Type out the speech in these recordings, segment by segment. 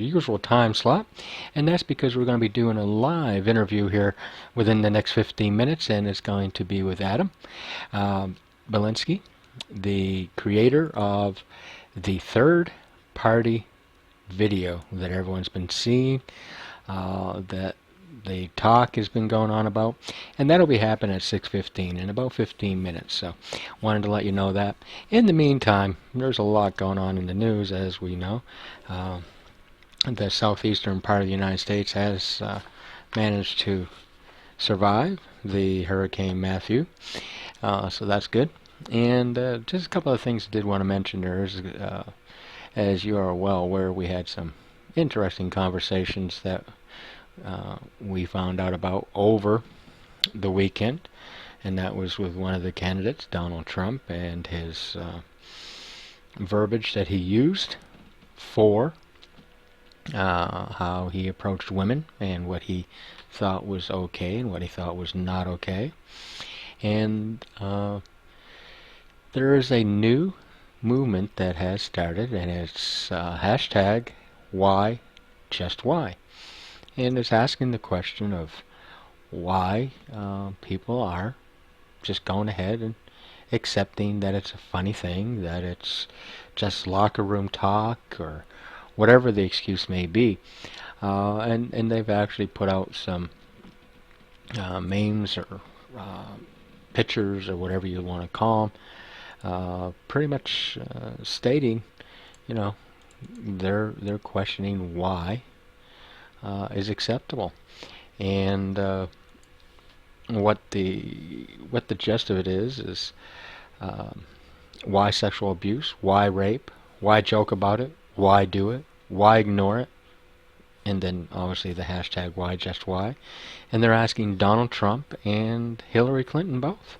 usual time slot, and that's because we're going to be doing a live interview here within the next 15 minutes, and it's going to be with Adam Belinsky, the creator of the third party video that everyone's been seeing, that the talk has been going on about, and that'll be happening at 6:15 in about 15 minutes. So wanted to let you know that. In the meantime, there's a lot going on in the news, as we know. The southeastern part of the United States has managed to survive the Hurricane Matthew, so that's good. And just a couple of things I did want to mention. As you are well aware, we had some interesting conversations that we found out about over the weekend, and that was with one of the candidates, Donald Trump, and his verbiage that he used for how he approached women and what he thought was okay and what he thought was not okay. And there is a new movement that has started, and it's hashtag why just why. And it's asking the question of why people are just going ahead and accepting that it's a funny thing, that it's just locker room talk, or whatever the excuse may be. And they've actually put out some memes or pictures or whatever you want to call them, pretty much stating, they're questioning why is acceptable, and what the gist of it is why sexual abuse, why rape, why joke about it, why do it, why ignore it, and then obviously the hashtag why just why. And they're asking Donald Trump and Hillary Clinton both.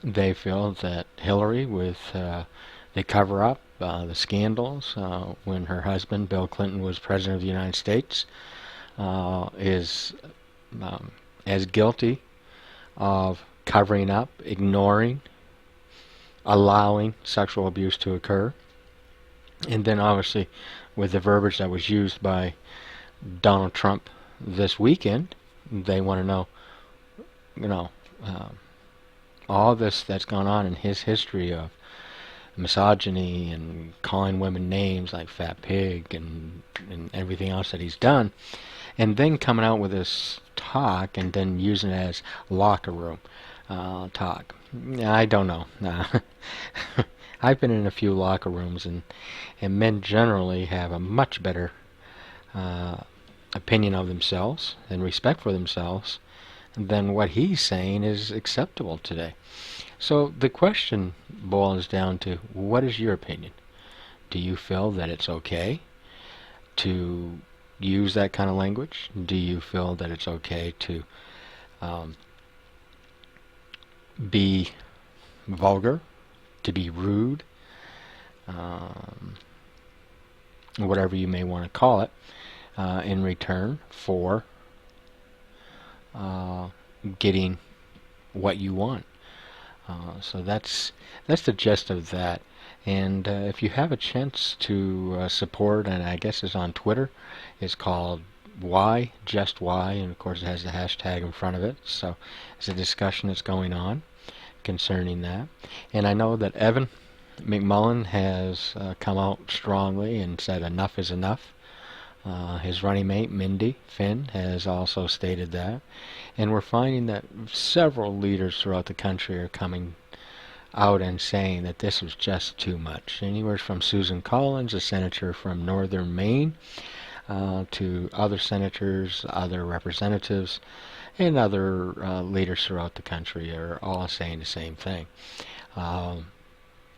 They feel that Hillary, with the cover-up, the scandals, when her husband, Bill Clinton, was President of the United States, is as guilty of covering up, ignoring, allowing sexual abuse to occur. And then obviously with the verbiage that was used by Donald Trump this weekend, they want to know, all this that's gone on in his history of misogyny and calling women names like fat pig and everything else that he's done, and then coming out with this talk and then using it as locker room talk. I don't know. I've been in a few locker rooms, and men generally have a much better opinion of themselves and respect for themselves than what he's saying is acceptable today. So the question boils down to, what is your opinion? Do you feel that it's okay to use that kind of language? Do you feel that it's okay to be vulgar, to be rude, whatever you may want to call it, in return for getting what you want? So that's the gist of that. And if you have a chance to support, and I guess it's on Twitter, it's called Why Just Why, and of course it has the hashtag in front of it. So it's a discussion that's going on concerning that. And I know that Evan McMullen has come out strongly and said enough is enough. His running mate, Mindy Finn, has also stated that. And we're finding that several leaders throughout the country are coming out and saying that this was just too much. Anywhere from Susan Collins, a senator from northern Maine, to other senators, other representatives, and other leaders throughout the country are all saying the same thing.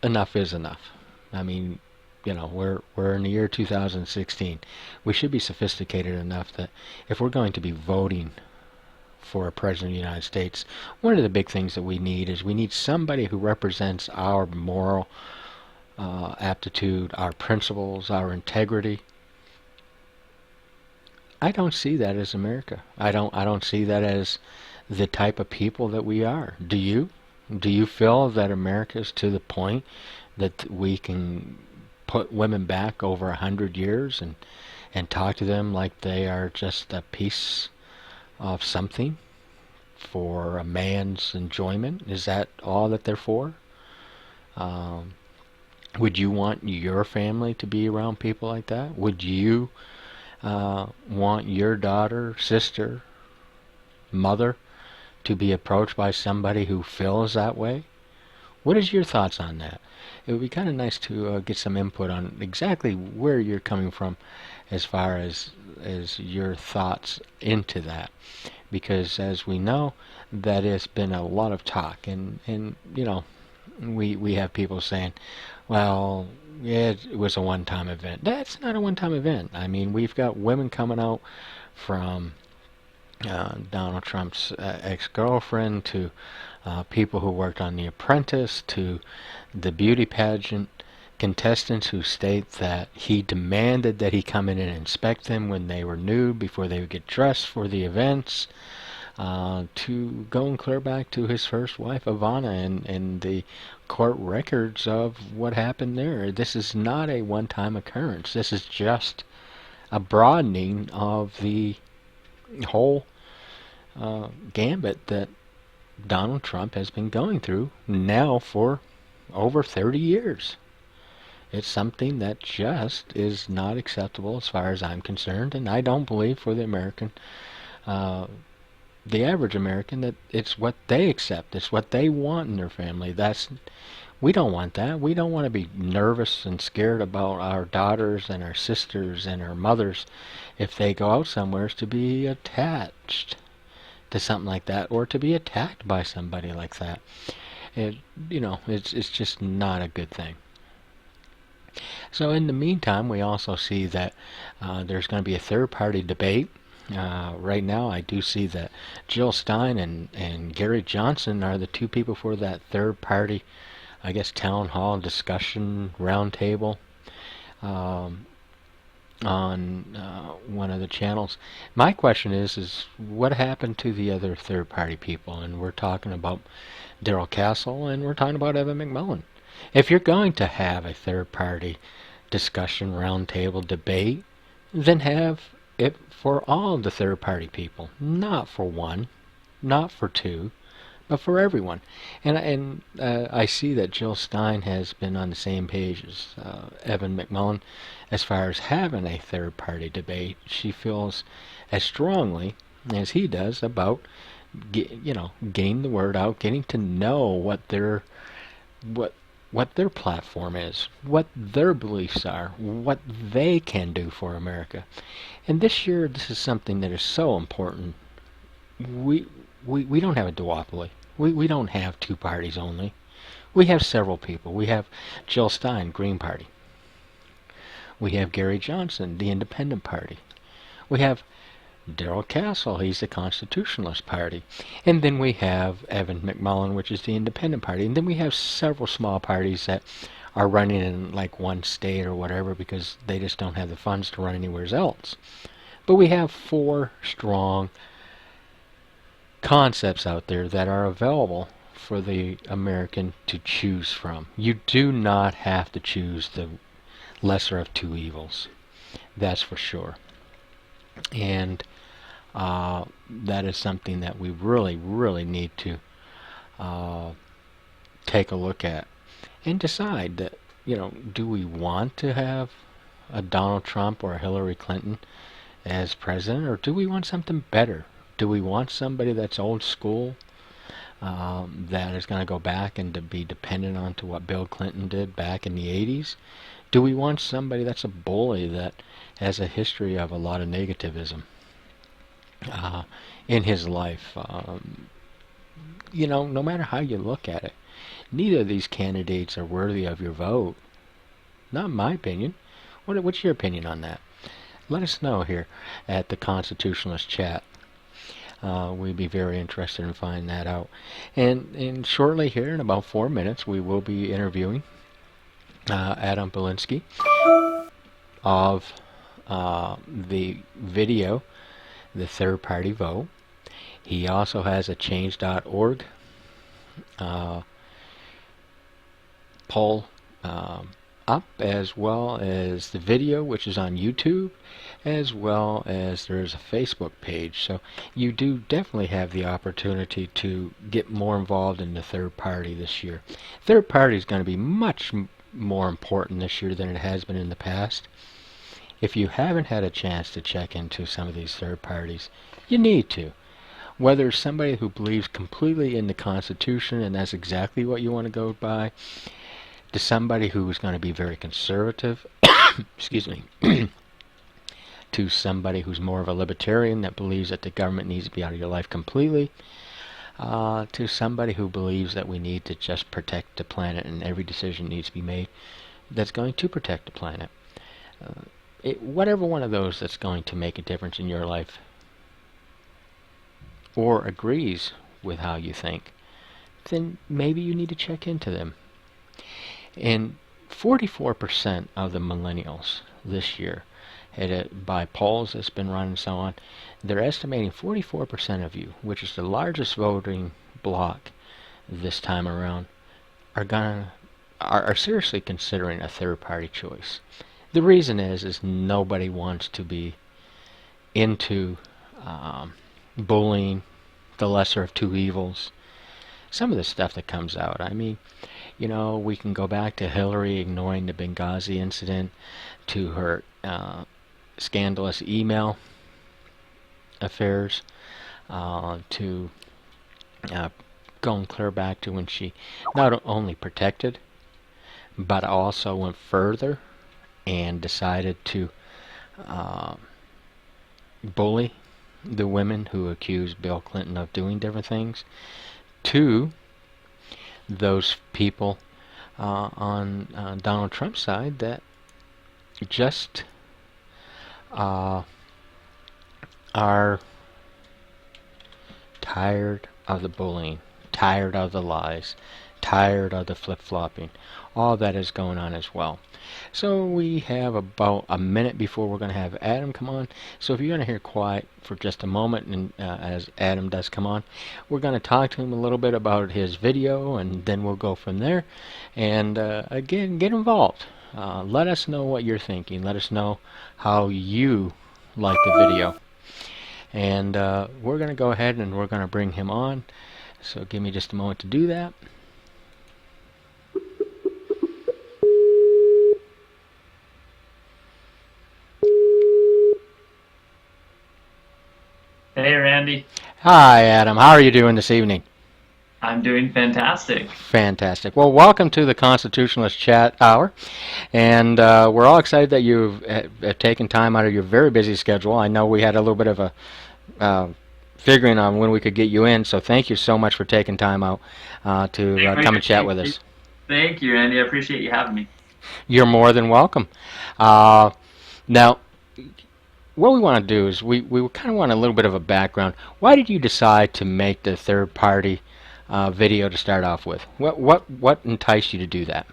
Enough is enough. I mean, we're in the year 2016. We should be sophisticated enough that if we're going to be voting for a president of the United States, one of the big things that we need is we need somebody who represents our moral aptitude, our principles, our integrity. I don't see that as America. I don't see that as the type of people that we are. Do you? Do you feel that America is to the point that we can put women back over 100 years and talk to them like they are just a piece of something for a man's enjoyment? Is that all that they're for? Um, would you want your family to be around people like that? Would you want your daughter, sister, mother to be approached by somebody who feels that way? What is your thoughts on that? It would be kind of nice to get some input on exactly where you're coming from as far as your thoughts into that. Because as we know, that has been a lot of talk, and we have people saying, well, yeah, it was a one-time event. That's not a one-time event. I mean, we've got women coming out from Donald Trump's ex-girlfriend to people who worked on The Apprentice to the beauty pageant contestants who state that he demanded that he come in and inspect them when they were nude before they would get dressed for the events, to go and clear back to his first wife, Ivana, and the court records of what happened there. This is not a one-time occurrence. This is just a broadening of the whole gambit that Donald Trump has been going through now for over 30 years. It's something that just is not acceptable as far as I'm concerned, and I don't believe for the average American, that it's what they accept. It's what they want in their family. We don't want that. We don't want to be nervous and scared about our daughters and our sisters and our mothers if they go out somewhere to be attached to something like that, or to be attacked by somebody like that. It's just not a good thing. So in the meantime, we also see that there's going to be a third-party debate. Right now, I do see that Jill Stein and Gary Johnson are the two people for that third-party, I guess, town hall discussion roundtable on one of the channels. My question is what happened to the other third-party people? And we're talking about Darrell Castle, and we're talking about Evan McMullen. If you're going to have a third-party discussion roundtable debate, then have it for all of the third-party people, not for one, not for two, but for everyone. And I see that Jill Stein has been on the same page as Evan McMullen as far as having a third-party debate. She feels as strongly as he does about getting the word out, getting to know what their platform is, what their beliefs are, what they can do for America. And this year, this is something that is so important. We don't have a duopoly. We don't have two parties only. We have several people. We have Jill Stein, Green Party. We have Gary Johnson, the Independent Party. We have Darrell Castle, he's the Constitutionalist Party. And then we have Evan McMullen, which is the Independent Party. And then we have several small parties that are running in like one state or whatever because they just don't have the funds to run anywhere else. But we have four strong concepts out there that are available for the American to choose from. You do not have to choose the lesser of two evils. That's for sure. And that is something that we really, really need to take a look at and decide that, do we want to have a Donald Trump or a Hillary Clinton as president, or do we want something better? Do we want somebody that's old school, that is going to go back and to be dependent on to what Bill Clinton did back in the 80s? Do we want somebody that's a bully that has a history of a lot of negativism in his life? No matter how you look at it, neither of these candidates are worthy of your vote. Not in my opinion. What's your opinion on that? Let us know here at the Constitutionalist Chat. We'd be very interested in finding that out. And shortly here, in about 4 minutes, we will be interviewing Adam Belinsky of the video, The Third Party Vote. He also has a change.org poll up, as well as the video, which is on YouTube, as well as there's a Facebook page. So you do definitely have the opportunity to get more involved in the third party this year. Third party is going to be much more important this year than it has been in the past. If you haven't had a chance to check into some of these third parties, you need to. Whether it's somebody who believes completely in the Constitution and that's exactly what you want to go by, to somebody who is going to be very conservative, excuse me, to somebody who's more of a libertarian that believes that the government needs to be out of your life completely, to somebody who believes that we need to just protect the planet and every decision needs to be made that's going to protect the planet. Whatever one of those that's going to make a difference in your life or agrees with how you think, then maybe you need to check into them. And 44% of the millennials this year, by polls that's been run and so on, they're estimating 44% of you, which is the largest voting bloc this time around, are seriously considering a third-party choice. The reason is nobody wants to be into bullying, the lesser of two evils. Some of the stuff that comes out, I mean, you know, we can go back to Hillary ignoring the Benghazi incident, to her scandalous email affairs, to going clear back to when she not only protected, but also went further and decided to bully the women who accused Bill Clinton of doing different things, to those people on Donald Trump's side that just are tired of the bullying, tired of the lies, tired of the flip-flopping. All that is going on as well. So we have about a minute before we're going to have Adam come on. So if you're going to hear quiet for just a moment, and as Adam does come on, we're going to talk to him a little bit about his video, and then we'll go from there. And again, get involved. Let us know what you're thinking. Let us know how you like the video. And we're going to go ahead and we're going to bring him on. So give me just a moment to do that. Hey, Randy. Hi, Adam. How are you doing this evening? I'm doing fantastic. Fantastic. Well, welcome to the Constitutionalist Chat Hour. And we're all excited that you've taken time out of your very busy schedule. I know we had a little bit of a figuring on when we could get you in, so thank you so much for taking time out to come and chat with us. Thank you, Randy. I appreciate you having me. You're more than welcome. Now, what we want to do is we kind of want a little bit of a background. Why did you decide to make the third party video to start off with? What enticed you to do that?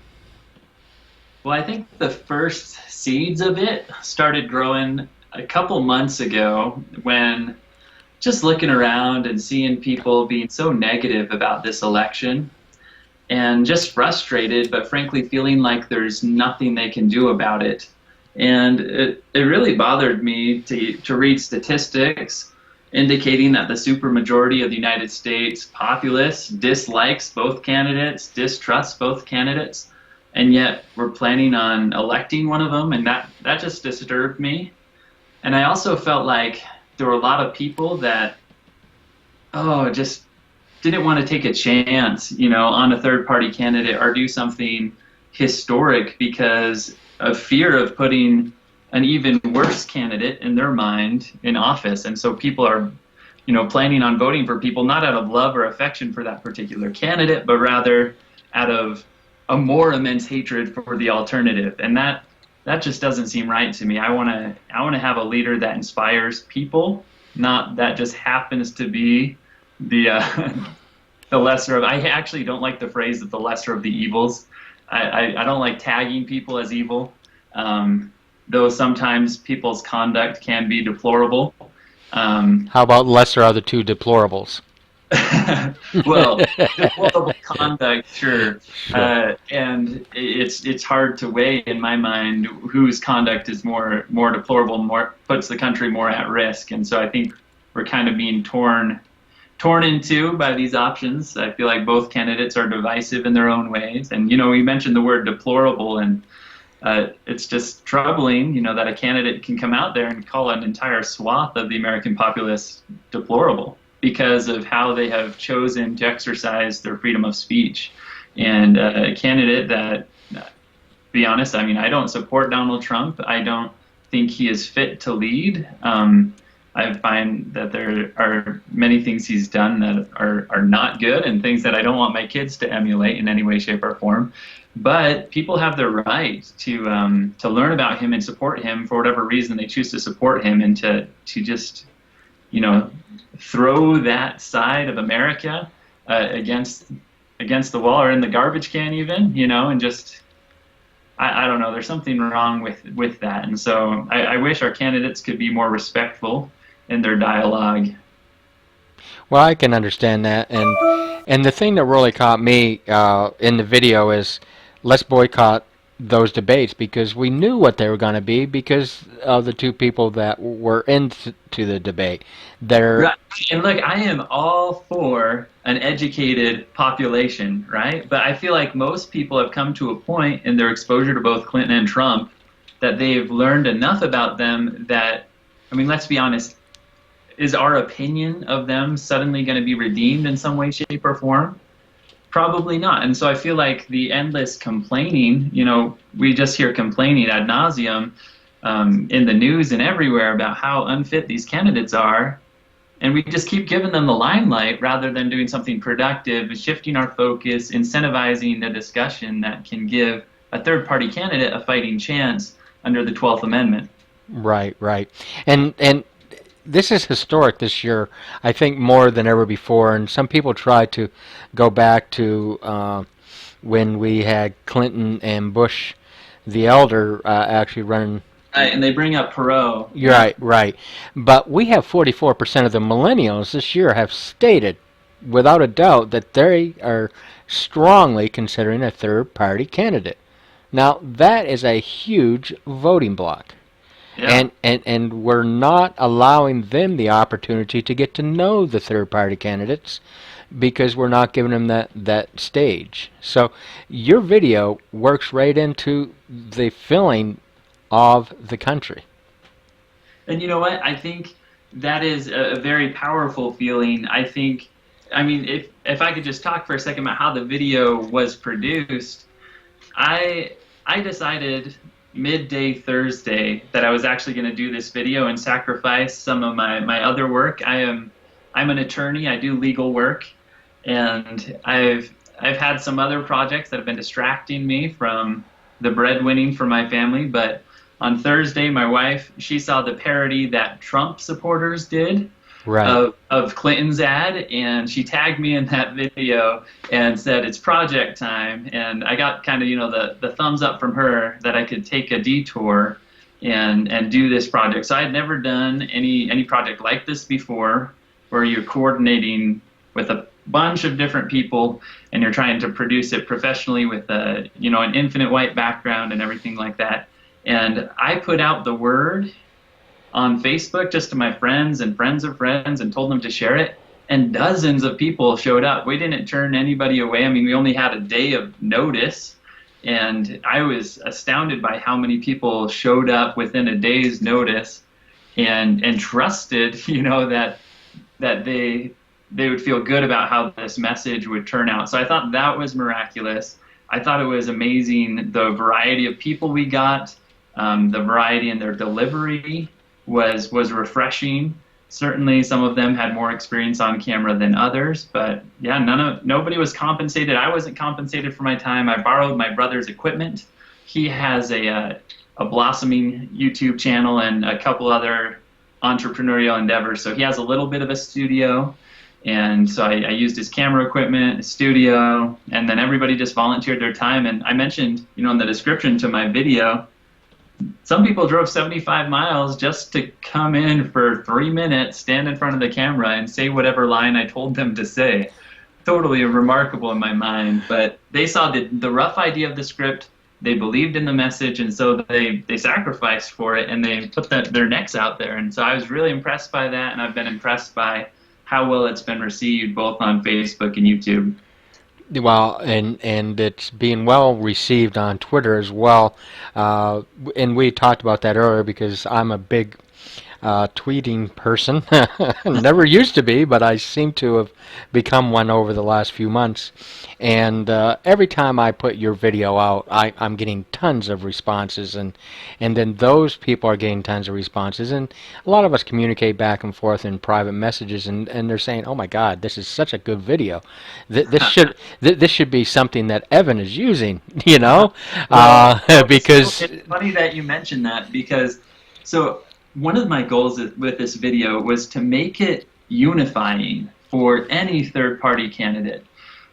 Well, I think the first seeds of it started growing a couple months ago, when just looking around and seeing people being so negative about this election and just frustrated, but frankly feeling like there's nothing they can do about it. And it really bothered me to read statistics indicating that the supermajority of the United States populace dislikes both candidates, distrusts both candidates, and yet we're planning on electing one of them, and that just disturbed me. And I also felt like there were a lot of people that, just didn't want to take a chance, on a third-party candidate or do something historic because of fear of putting an even worse candidate in their mind in office. And so people are, planning on voting for people not out of love or affection for that particular candidate, but rather out of a more immense hatred for the alternative. And that just doesn't seem right to me. I want to have a leader that inspires people, not that just happens to be the lesser of. I actually don't like the phrase that the lesser of the evils. I don't like tagging people as evil, though sometimes people's conduct can be deplorable. How about lesser of the two deplorables? Well, deplorable conduct, sure, Sure. and it's hard to weigh in my mind whose conduct is more deplorable, more puts the country more at risk, and so I think we're kind of being torn in two by these options. I feel like both candidates are divisive in their own ways, and we mentioned the word deplorable, and it's just troubling, that a candidate can come out there and call an entire swath of the American populace deplorable because of how they have chosen to exercise their freedom of speech. And a candidate that, to be honest, I mean, I don't support Donald Trump. I don't think he is fit to lead. I find that there are many things he's done that are not good and things that I don't want my kids to emulate in any way, shape, or form. But people have the right to learn about him and support him for whatever reason they choose to support him, and to just throw that side of America against the wall or in the garbage can even, and just I don't know. There's something wrong with that, and so I wish our candidates could be more respectful in their dialogue. Well, I can understand that, and the thing that really caught me in the video is let's boycott those debates because we knew what they were going to be because of the two people that were into the debate. They're Right. And look, I am all for an educated population, right? But I feel like most people have come to a point in their exposure to both Clinton and Trump that they've learned enough about them that, I mean, let's be honest, is our opinion of them suddenly going to be redeemed in some way, shape, or form? Probably not. And so I feel like the endless complaining, we just hear complaining ad nauseum in the news and everywhere about how unfit these candidates are. And we just keep giving them the limelight rather than doing something productive, shifting our focus, incentivizing a discussion that can give a third party candidate a fighting chance under the 12th Amendment. right, right, and this is historic this year. I think more than ever before. And some people try to go back to when we had Clinton and Bush, the elder, actually running. Right, and they bring up Perot. You're Yeah. right, right. But we have 44% of the millennials this year have stated, without a doubt, that they are strongly considering a third party candidate. Now, that is a huge voting block. Yeah. And we're not allowing them the opportunity to get to know the third party candidates because we're not giving them that stage. So your video works right into the feeling of the country. And you know what? I think that is a very powerful feeling. I mean, if I could just talk for a second about how the video was produced, I decided midday Thursday that I was actually going to do this video and sacrifice some of my other work. I'm an attorney. I do legal work, and I've had some other projects that have been distracting me from the breadwinning for my family. But on Thursday, my wife, she saw the parody that Trump supporters did Right. of Clinton's ad, and she tagged me in that video and said it's project time. And I got kind of the thumbs up from her that I could take a detour and do this project. So I had never done any project like this before, where you're coordinating with a bunch of different people and you're trying to produce it professionally with an infinite white background and everything like that. And I put out the word on Facebook just to my friends and friends of friends and told them to share it. And dozens of people showed up. We didn't turn anybody away. I mean, we only had a day of notice. And I was astounded by how many people showed up within a day's notice and trusted, that they would feel good about how this message would turn out. So I thought that was miraculous. I thought it was amazing the variety of people we got, the variety in their delivery was refreshing. Certainly, some of them had more experience on camera than others, but yeah, nobody was compensated. I wasn't compensated for my time. I borrowed my brother's equipment. He has a blossoming YouTube channel and a couple other entrepreneurial endeavors, so he has a little bit of a studio. And so I used his camera equipment, studio, and then everybody just volunteered their time. And I mentioned, in the description to my video, some people drove 75 miles just to come in for 3 minutes, stand in front of the camera, and say whatever line I told them to say. Totally remarkable in my mind. But they saw the rough idea of the script, they believed in the message, and so they sacrificed for it and they put their necks out there. And so I was really impressed by that, and I've been impressed by how well it's been received both on Facebook and YouTube. Well, and it's being well received on Twitter as well. And we talked about that earlier because I'm a big tweeting person. Never used to be, but I seem to have become one over the last few months. And every time I put your video out, I'm getting tons of responses, and then those people are getting tons of responses. And a lot of us communicate back and forth in private messages, and they're saying, "Oh my God, this is such a good video. This should be something that Evan is using." Well, Because it's funny that you mentioned that because so one of my goals with this video was to make it unifying for any third party candidate.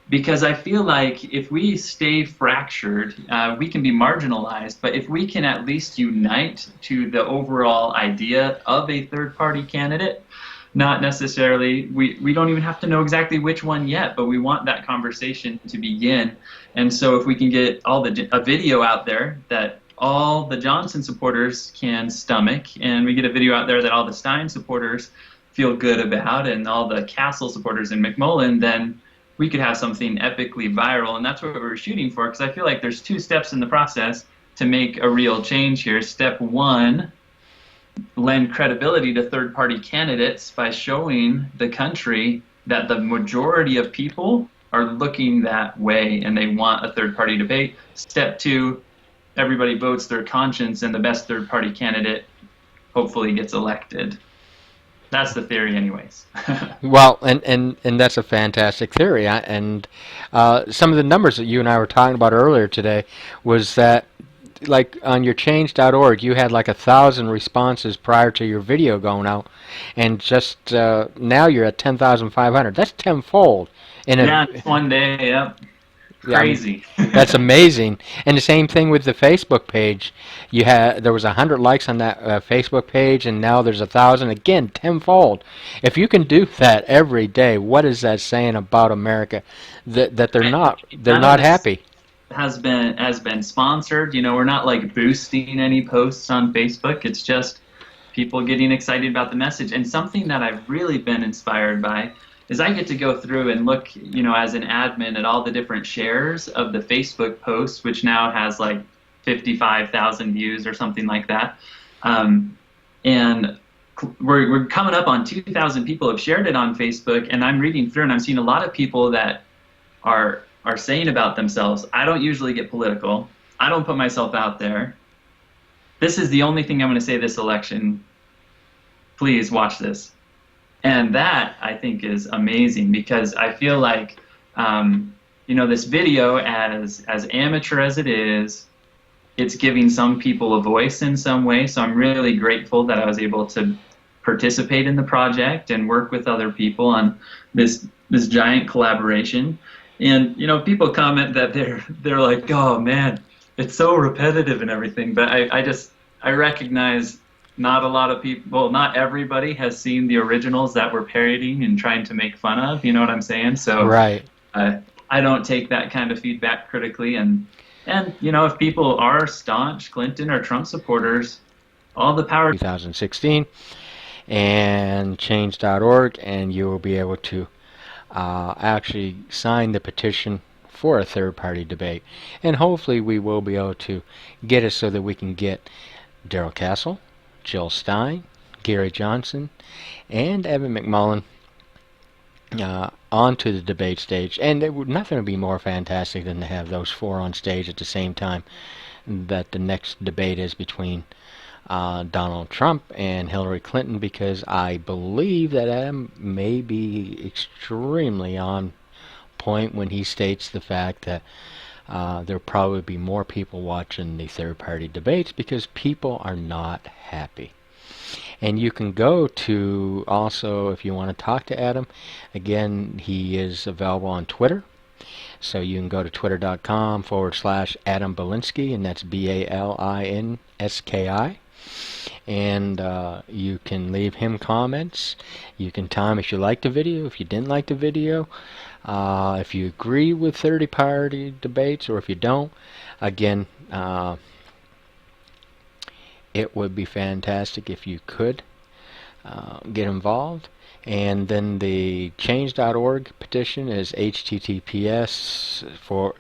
Because I feel like if we stay fractured, we can be marginalized. But if we can at least unite to the overall idea of a third party candidate, not necessarily, we don't even have to know exactly which one yet, but we want that conversation to begin. And so if we can get a video out there that all the Johnson supporters can stomach, and we get a video out there that all the Stein supporters feel good about, and all the Castle supporters in McMullen, then we could have something epically viral. And that's what we were shooting for, because I feel like there's two steps in the process to make a real change here. Step one, lend credibility to third-party candidates by showing the country that the majority of people are looking that way and they want a third-party debate. Step two, everybody votes their conscience and the best third-party candidate hopefully gets elected. That's the theory anyways. Well, and that's a fantastic theory. And some of the numbers that you and I were talking about earlier today was that, like on your change.org, you had like 1,000 responses prior to your video going out, and just now you're at 10,500. That's tenfold. Yeah, just one day, yep. Yeah, I mean, Crazy. that's amazing. And the same thing with the Facebook page. There was 100 likes on that Facebook page, and now there's 1,000. Again, tenfold. If you can do that every day, what is that saying about America? That they're None of not this happy. has been sponsored. We're not like boosting any posts on Facebook. It's just people getting excited about the message. And something that I've really been inspired by is I get to go through and look, as an admin at all the different shares of the Facebook post, which now has like 55,000 views or something like that. And we're coming up on 2,000 people have shared it on Facebook, and I'm reading through and I'm seeing a lot of people that are saying about themselves, I don't usually get political. I don't put myself out there. This is the only thing I'm going to say this election. Please watch this. And that, I think, is amazing because I feel like, this video, as amateur as it is, it's giving some people a voice in some way. So I'm really grateful that I was able to participate in the project and work with other people on this giant collaboration. And people comment that they're like, oh man, it's so repetitive and everything. But I recognize not a lot of people, well, not everybody has seen the originals that we're parodying and trying to make fun of. You know what I'm saying? So Right. I don't take that kind of feedback critically. And if people are staunch Clinton or Trump supporters, all the power. 2016 and change.org, and you will be able to actually sign the petition for a third-party debate. And hopefully we will be able to get it so that we can get Darrell Castle, Jill Stein, Gary Johnson, and Evan McMullen onto the debate stage. And it would nothing would be more fantastic than to have those four on stage at the same time that the next debate is between Donald Trump and Hillary Clinton, because I believe that Adam may be extremely on point when he states the fact that there'll probably be more people watching the third-party debates because people are not happy. And you can go to also, if you want to talk to Adam, again, he is available on Twitter So you can go to twitter.com/Adam Belinsky, and that's Balinski. And you can leave him comments. You can tell him if you liked the video, if you didn't like the video, if you agree with 30-party debates, or if you don't. Again, it would be fantastic if you could get involved. And then the change.org petition is https for,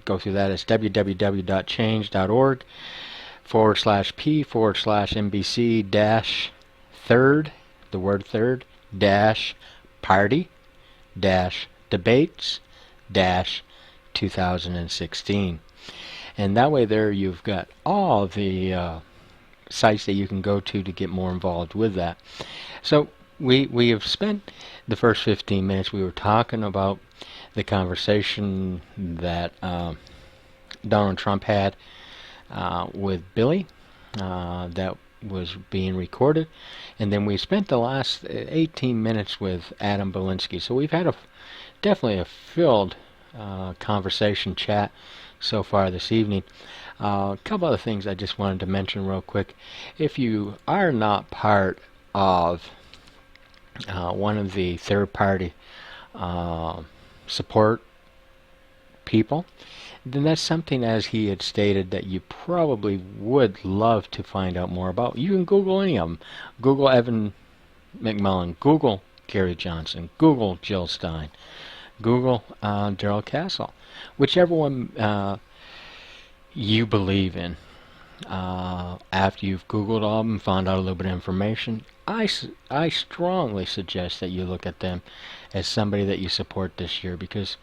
go through that. It's www.change.org/p/NBC dash third, the word third, dash party dash debates dash 2016. And that way there you've got all the sites that you can go to get more involved with that. So we have spent the first 15 minutes, we were talking about the conversation that Donald Trump had with Billy that was being recorded, and then we spent the last 18 minutes with Adam Belinsky. So we've had definitely a filled conversation chat so far this evening. A couple other things I just wanted to mention real quick. If you are not part of one of the third-party support people, then that's something, as he had stated, that you probably would love to find out more about. You can Google any of them. Google Evan McMullen, Google Gary Johnson, Google Jill Stein, Google Darrell Castle, whichever one you believe in. After you've Googled all of them, found out a little bit of information, I strongly suggest that you look at them as somebody that you support this year, because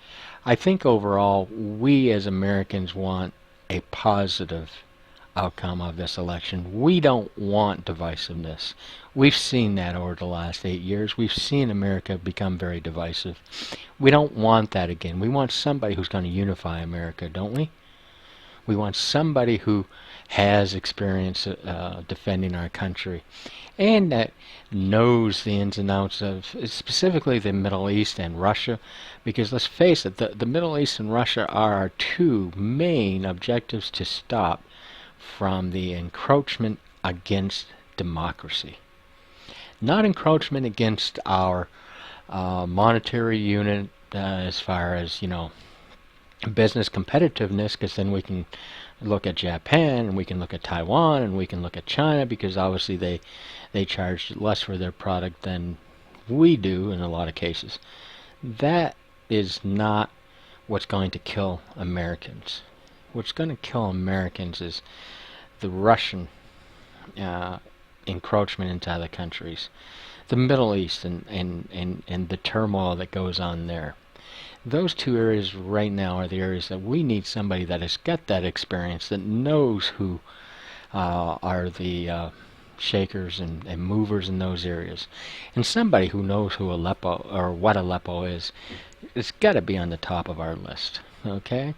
I think overall we as Americans want a positive outcome of this election. We don't want divisiveness. We've seen that over the last 8 years. We've seen America become very divisive. We don't want that again. We want somebody who's going to unify America, don't we? We want somebody who has experience defending our country, and that knows the ins and outs of specifically the Middle East and Russia, because let's face it, the Middle East and Russia are our two main objectives to stop from the encroachment against democracy. Not encroachment against our monetary unit as far as, business competitiveness, because then we can look at Japan, and we can look at Taiwan, and we can look at China, because obviously they charge less for their product than we do in a lot of cases. That is not what's going to kill Americans. What's going to kill Americans is the Russian encroachment into other countries, the Middle East, and the turmoil that goes on there. Those two areas right now are the areas that we need somebody that has got that experience, that knows who are the shakers and movers in those areas, and somebody who knows who Aleppo, or what Aleppo is. It's got to be on the top of our list. Okay,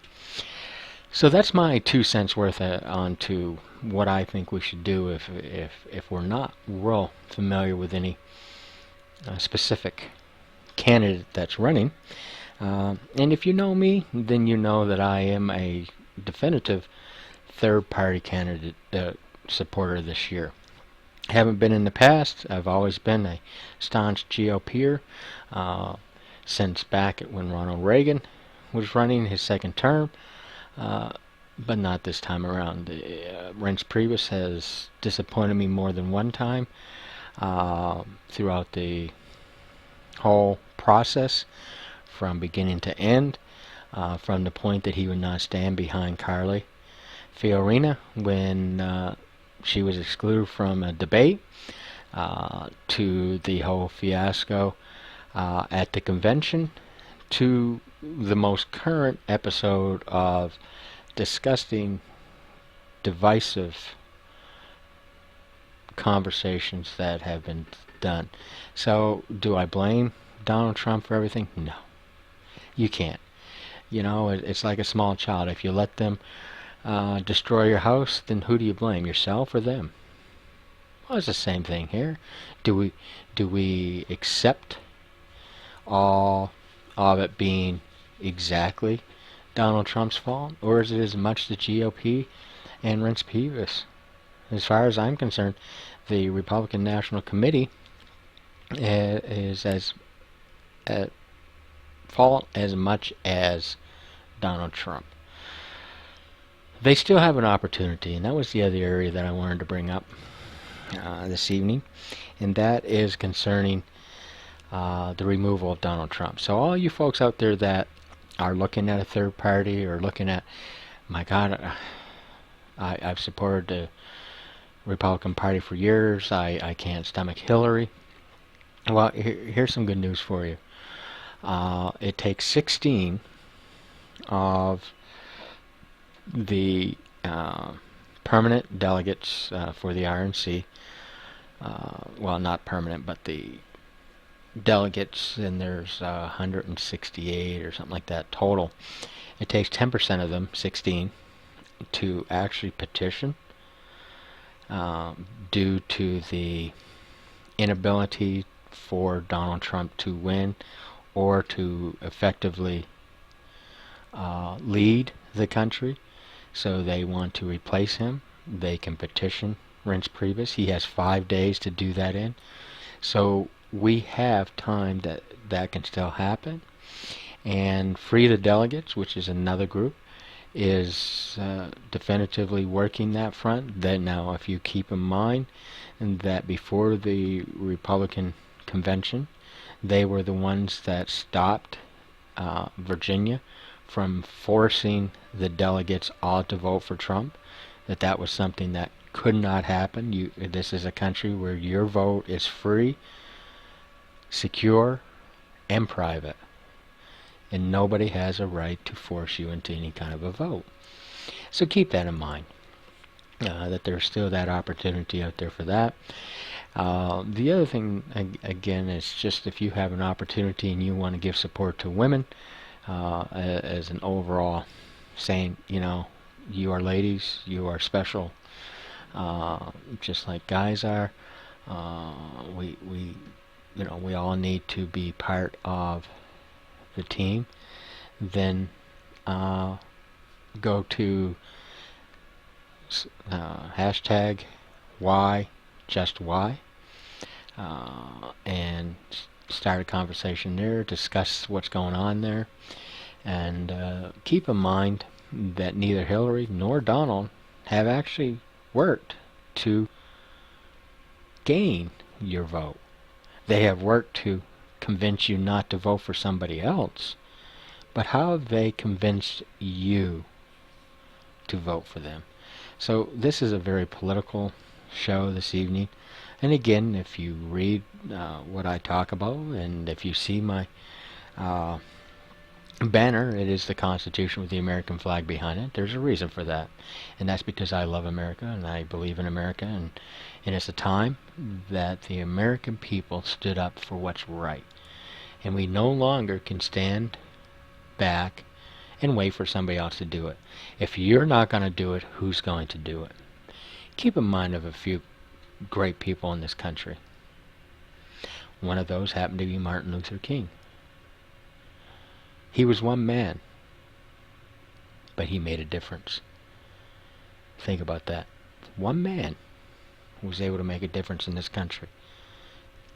so that's my 2 cents worth on to what I think we should do if we're not real familiar with any specific candidate that's running. And if you know me, then you know that I am a definitive third-party candidate supporter this year. Haven't been in the past. I've always been a staunch GOPer since back when Ronald Reagan was running his second term, but not this time around. Reince Priebus has disappointed me more than one time throughout the whole process, from beginning to end, from the point that he would not stand behind Carly Fiorina when she was excluded from a debate, to the whole fiasco at the convention, to the most current episode of disgusting, divisive conversations that have been done. So, do I blame Donald Trump for everything? No. You can't. It's like a small child. If you let them destroy your house, then who do you blame, yourself or them? Well, it's the same thing here. Do we accept all of it being exactly Donald Trump's fault, or is it as much the GOP and Reince Priebus? As far as I'm concerned, the Republican National Committee is as at fault as much as Donald Trump. They still have an opportunity, and that was the other area that I wanted to bring up this evening, and that is concerning the removal of Donald Trump. So all you folks out there that are looking at a third party or looking at, my God, I've supported the Republican Party for years, I can't stomach Hillary. Well, here's some good news for you. It takes 16 of the permanent delegates for the RNC. Well, not permanent, but the delegates, and there's 168 or something like that total. It takes 10% of them, 16, to actually petition due to the inability for Donald Trump to win or to effectively lead the country. So they want to replace him. They can petition Reince Priebus. He has 5 days to do that in. So we have time that can still happen. And Free the Delegates, which is another group, is definitively working that front. Then now, if you keep in mind that before the Republican convention, they were the ones that stopped Virginia from forcing the delegates all to vote for Trump, that was something that could not happen. This is a country where your vote is free, secure, and private, and nobody has a right to force you into any kind of a vote. So keep that in mind, that there's still that opportunity out there for that. The other thing, again, is just if you have an opportunity and you want to give support to women, as an overall saying, you are ladies, you are special, just like guys are. We all need to be part of the team. Then go to hashtag why just why, and start a conversation there, discuss what's going on there, and keep in mind that neither Hillary nor Donald have actually worked to gain your vote. They have worked to convince you not to vote for somebody else, but how have they convinced you to vote for them? So this is a very political show this evening. And again, if you read what I talk about, and if you see my banner, it is the Constitution with the American flag behind it. There's a reason for that, and that's because I love America and I believe in America, and it's a time that the American people stood up for what's right, and we no longer can stand back and wait for somebody else to do it. If you're not going to do it, who's going to do it? Keep in mind of a few great people in this country. One of those happened to be Martin Luther King. He was one man, but he made a difference. Think about that. One man was able to make a difference in this country.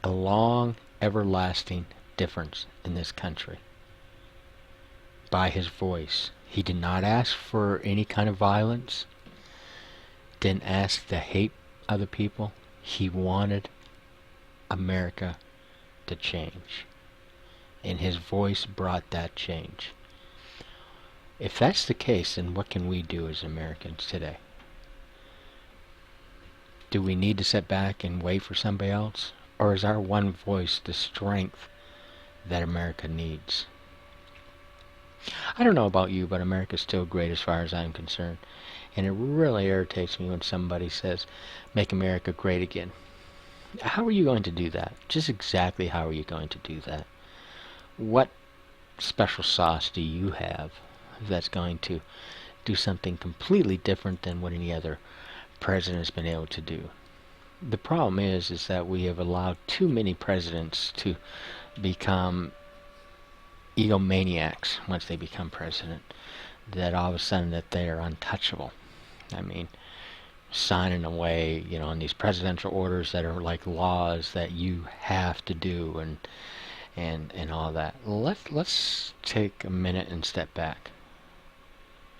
A long, everlasting difference in this country. By his voice. He did not ask for any kind of violence. Didn't ask to hate other people. He wanted America to change. And his voice brought that change. If that's the case, then what can we do as Americans today? Do we need to sit back and wait for somebody else? Or is our one voice the strength that America needs? I don't know about you, but America's still great as far as I'm concerned. And it really irritates me when somebody says, make America great again. How are you going to do that? Just exactly how are you going to do that? What special sauce do you have that's going to do something completely different than what any other president has been able to do? The problem is that we have allowed too many presidents to become egomaniacs once they become president, that all of a sudden that they are untouchable. I mean, signing away, on these presidential orders that are like laws that you have to do, and all that. Let's take a minute and step back.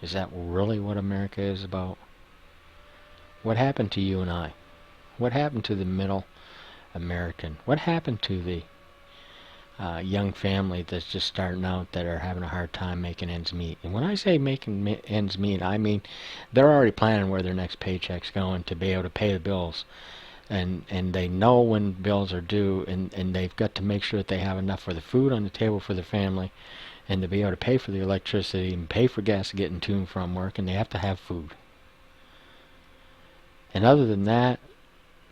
Is that really what America is about? What happened to you and I? What happened to the middle American? What happened to the young family that's just starting out that are having a hard time making ends meet? And when I say making ends meet, I mean they're already planning where their next paycheck's going to be able to pay the bills. And they know when bills are due, and they've got to make sure that they have enough for the food on the table for the family, and to be able to pay for the electricity and pay for gas to get to and from work, and they have to have food. And other than that,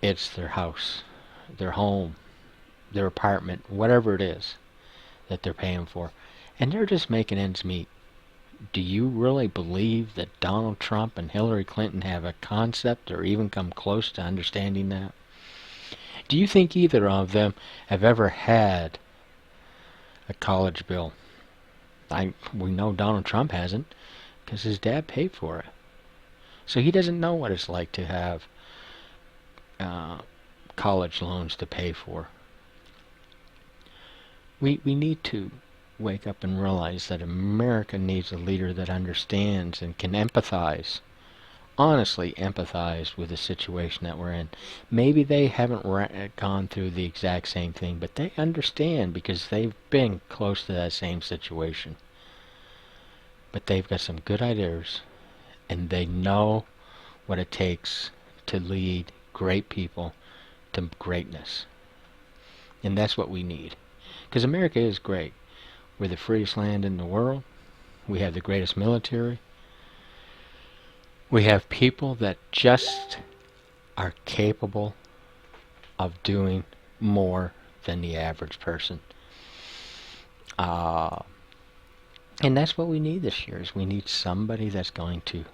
it's their house, their home, their apartment, whatever it is that they're paying for. And they're just making ends meet. Do you really believe that Donald Trump and Hillary Clinton have a concept or even come close to understanding that? Do you think either of them have ever had a college bill? We know Donald Trump hasn't, because his dad paid for it. So he doesn't know what it's like to have college loans to pay for. We need to wake up and realize that America needs a leader that understands and can empathize, honestly empathize with the situation that we're in. Maybe they haven't gone through the exact same thing, but they understand because they've been close to that same situation. But they've got some good ideas, and they know what it takes to lead great people to greatness. And that's what we need. Because America is great. We're the freest land in the world. We have the greatest military. We have people that just are capable of doing more than the average person. And that's what we need this year, is we need somebody that's going to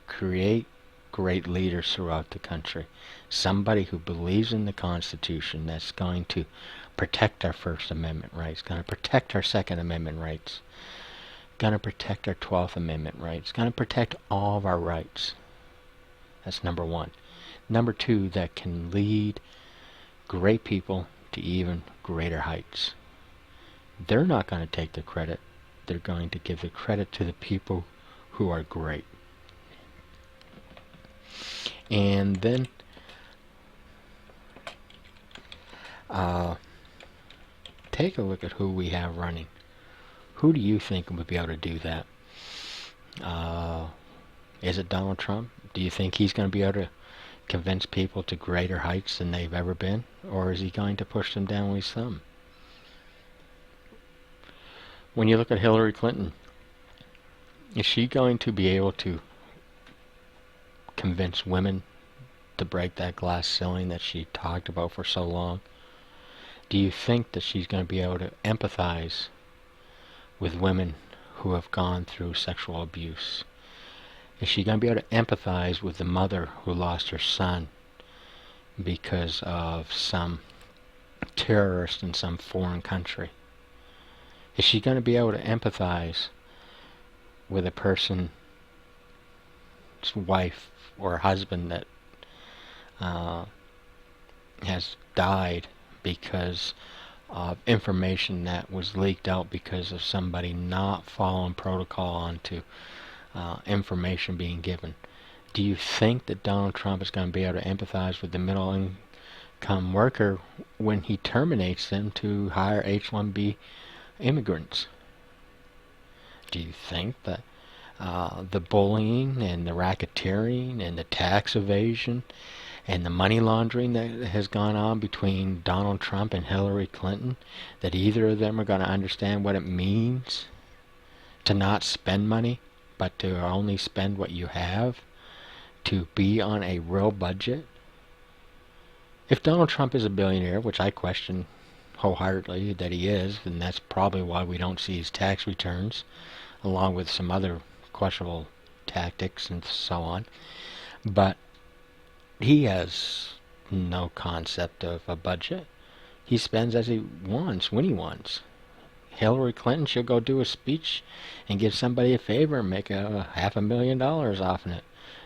create great leaders throughout the country. Somebody who believes in the Constitution, that's going to protect our First Amendment rights, going to protect our Second Amendment rights, going to protect our 12th Amendment rights, going to protect all of our rights. That's number one. Number two, that can lead great people to even greater heights. They're not going to take the credit. They're going to give the credit to the people who are great. And then take a look at who we have running. Who do you think would be able to do that? Is it Donald Trump? Do you think he's going to be able to convince people to greater heights than they've ever been? Or is he going to push them down with his thumb? When you look at Hillary Clinton, is she going to be able to convince women to break that glass ceiling that she talked about for so long? Do you think that she's going to be able to empathize with women who have gone through sexual abuse? Is she going to be able to empathize with the mother who lost her son because of some terrorist in some foreign country? Is she going to be able to empathize with a person's wife or husband that has died because of information that was leaked out because of somebody not following protocol onto information being given? Do you think that Donald Trump is going to be able to empathize with the middle income worker when he terminates them to hire H-1B immigrants? Do you think that the bullying and the racketeering and the tax evasion and the money laundering that has gone on between Donald Trump and Hillary Clinton, that either of them are going to understand what it means to not spend money, but to only spend what you have, to be on a real budget? If Donald Trump is a billionaire, which I question wholeheartedly that he is, and that's probably why we don't see his tax returns, along with some other questionable tactics and so on. But he has no concept of a budget. He spends as he wants, when he wants. Hillary Clinton, she'll go do a speech and give somebody a favor and make a $500,000 off of it.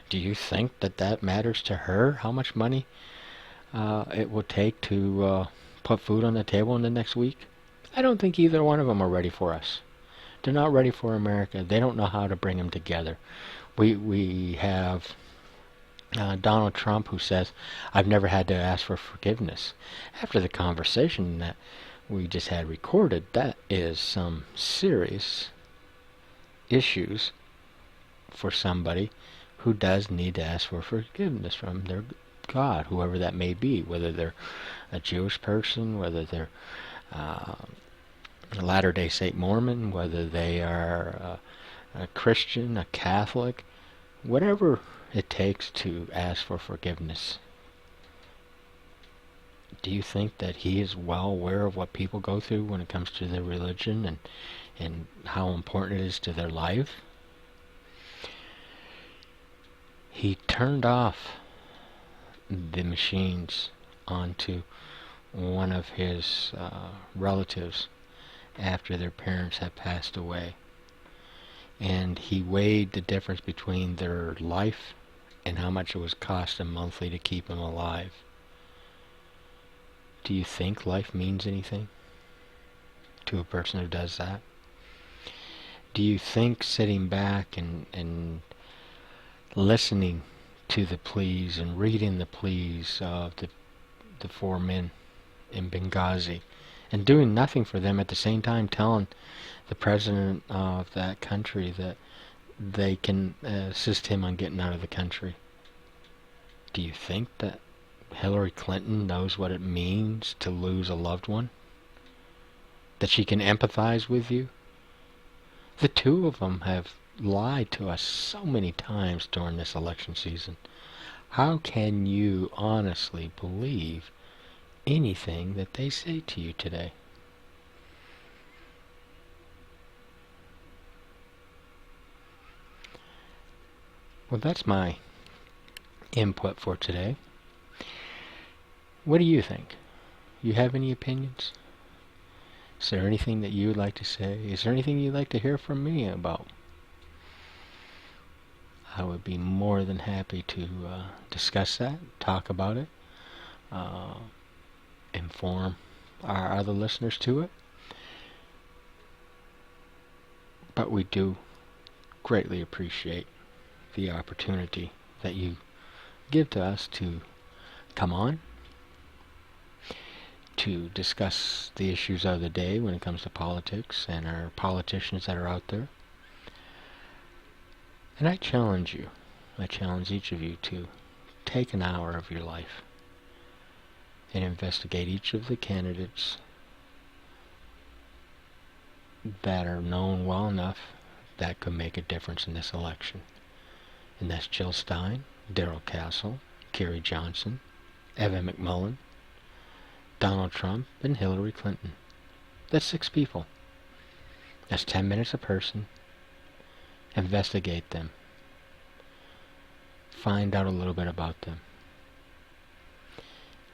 Do you think that that matters to her? How much money it will take to put food on the table in the next week? I don't think either one of them are ready for us. They're not ready for America. They don't know how to bring them together. We have Donald Trump, who says, I've never had to ask for forgiveness. After the conversation that we just had recorded, that is some serious issues for somebody who does need to ask for forgiveness from their God, whoever that may be, whether they're a Jewish person, whether they're a Latter-day Saint Mormon, whether they are a Christian, a Catholic, whatever it takes to ask for forgiveness. Do you think that he is well aware of what people go through when it comes to their religion and how important it is to their life? He turned off the machines onto one of his relatives after their parents had passed away. And he weighed the difference between their life and how much it was cost them monthly to keep them alive. Do you think life means anything to a person who does that? Do you think sitting back and listening to the pleas and reading the pleas of the four men in Benghazi and doing nothing for them, at the same time telling the president of that country that they can assist him on getting out of the country? Do you think that Hillary Clinton knows what it means to lose a loved one? That she can empathize with you? The two of them have lied to us so many times during this election season. How can you honestly believe anything that they say to you today? Well, that's my input for today. What do you think? You have any opinions? Is there anything that you would like to say? Is there anything you'd like to hear from me about? I would be more than happy to discuss that, talk about it, inform our other listeners to it. But we do greatly appreciate the opportunity that you give to us to come on, to discuss the issues of the day when it comes to politics and our politicians that are out there. And I challenge each of you to take an hour of your life and investigate each of the candidates that are known well enough that could make a difference in this election. And that's Jill Stein, Darrell Castle, Kerry Johnson, Evan McMullin, Donald Trump, and Hillary Clinton. That's 6 people. That's 10 minutes a person. Investigate them. Find out a little bit about them.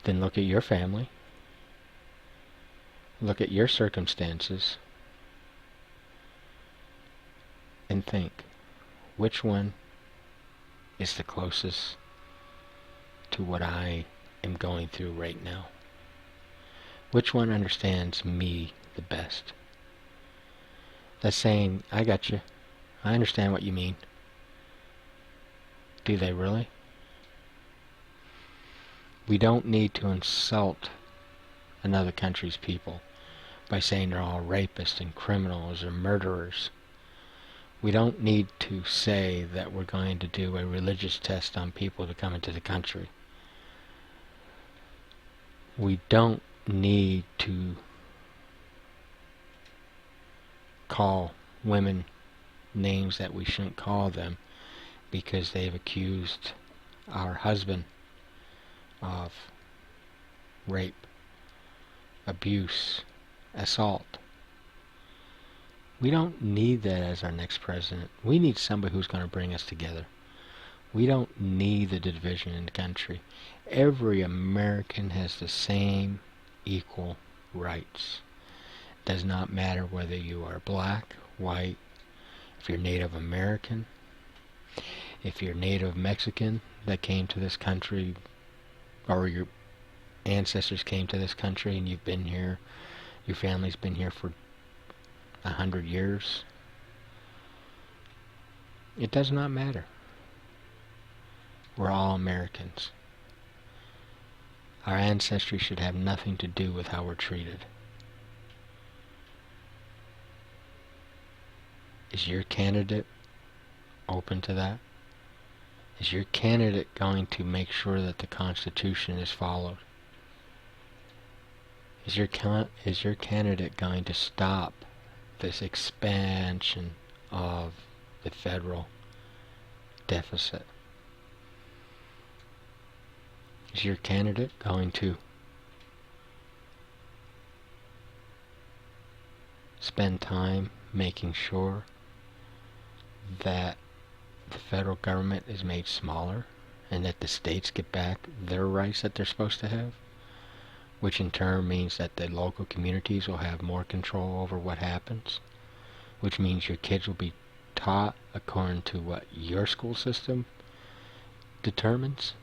Then look at your family. Look at your circumstances. And think, which one is the closest to what I am going through right now? Which one understands me the best? That's saying, I got you. I understand what you mean. Do they really? We don't need to insult another country's people by saying they're all rapists and criminals or murderers. We don't need to say that we're going to do a religious test on people to come into the country. We don't need to call women names that we shouldn't call them because they've accused our husband of rape, abuse, assault. We don't need that as our next president. We need somebody who's going to bring us together. We don't need the division in the country. Every American has the same equal rights. Does not matter whether you are black, white, if you're Native American, if you're Native Mexican that came to this country, or your ancestors came to this country and you've been here, your family's been here for 100 years. It does not matter. We're all Americans. Our ancestry should have nothing to do with how we're treated. Is your candidate open to that? Is your candidate going to make sure that the Constitution is followed? Is your candidate going to stop this expansion of the federal deficit? Is your candidate going to spend time making sure that the federal government is made smaller and that the states get back their rights that they're supposed to have, which in turn means that the local communities will have more control over what happens, which means your kids will be taught according to what your school system determines?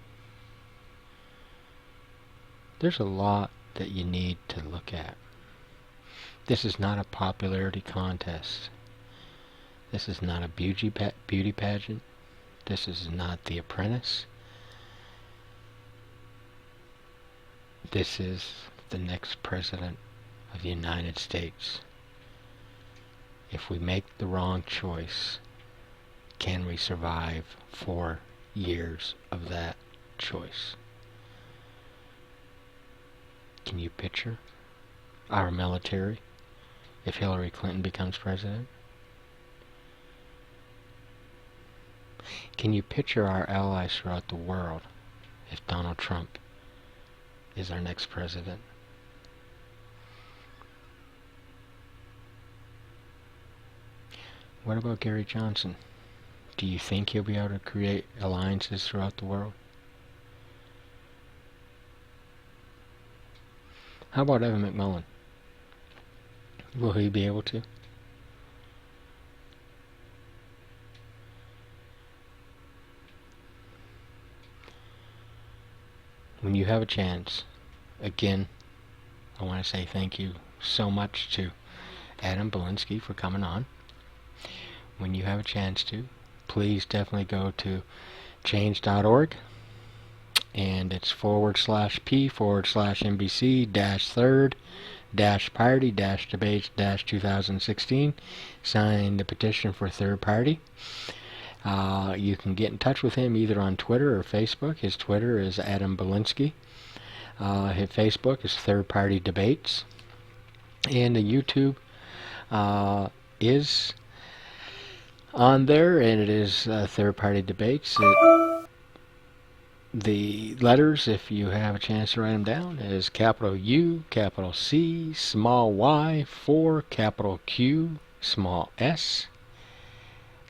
There's a lot that you need to look at. This is not a popularity contest. This is not a beauty pageant. This is not The Apprentice. This is the next President of the United States. If we make the wrong choice, can we survive 4 years of that choice? Can you picture our military if Hillary Clinton becomes president? Can you picture our allies throughout the world if Donald Trump is our next president? What about Gary Johnson? Do you think he'll be able to create alliances throughout the world? How about Evan McMullin? Will he be able to? When you have a chance, again, I want to say thank you so much to Adam Belinsky for coming on. When you have a chance to, please definitely go to change.org, and it's /P/NBC-third-party-debates-2016. Sign the petition for third party. You can get in touch with him either on Twitter or Facebook. His Twitter is Adam Belinsky. His Facebook is Third Party Debates. And the YouTube is on there, and it is Third Party Debates. The letters, if you have a chance to write them down, is capital U, capital C, small y, 4, capital Q, small s,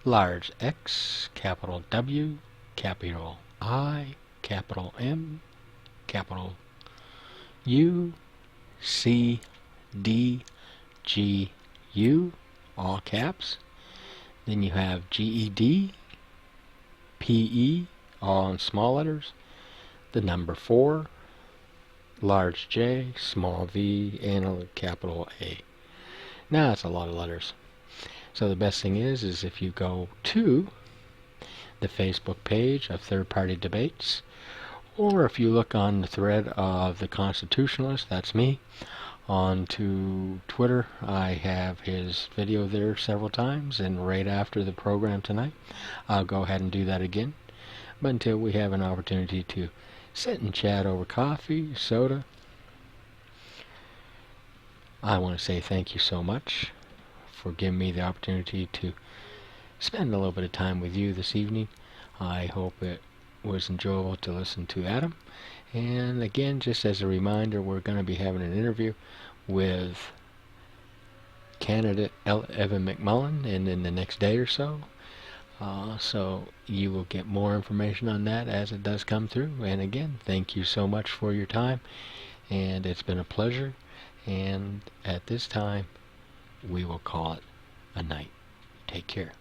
large X, capital W, capital I, capital M, capital U, C, D, G, U, all caps. Then you have GED, PE, all in small letters, the number 4, large J, small v, and a capital A. Now that's a lot of letters. So the best thing is if you go to the Facebook page of Third Party Debates, or if you look on the thread of the Constitutionalist, that's me, on to Twitter, I have his video there several times, and right after the program tonight, I'll go ahead and do that again. But until we have an opportunity to sit and chat over coffee, soda, I want to say thank you so much for giving me the opportunity to spend a little bit of time with you this evening. I hope it was enjoyable to listen to Adam. And again, just as a reminder, we're going to be having an interview with candidate Evan McMullin in the next day or so. So you will get more information on that as it does come through. And again, thank you so much for your time. and it's been a pleasure. And at this time, we will call it a night. Take care.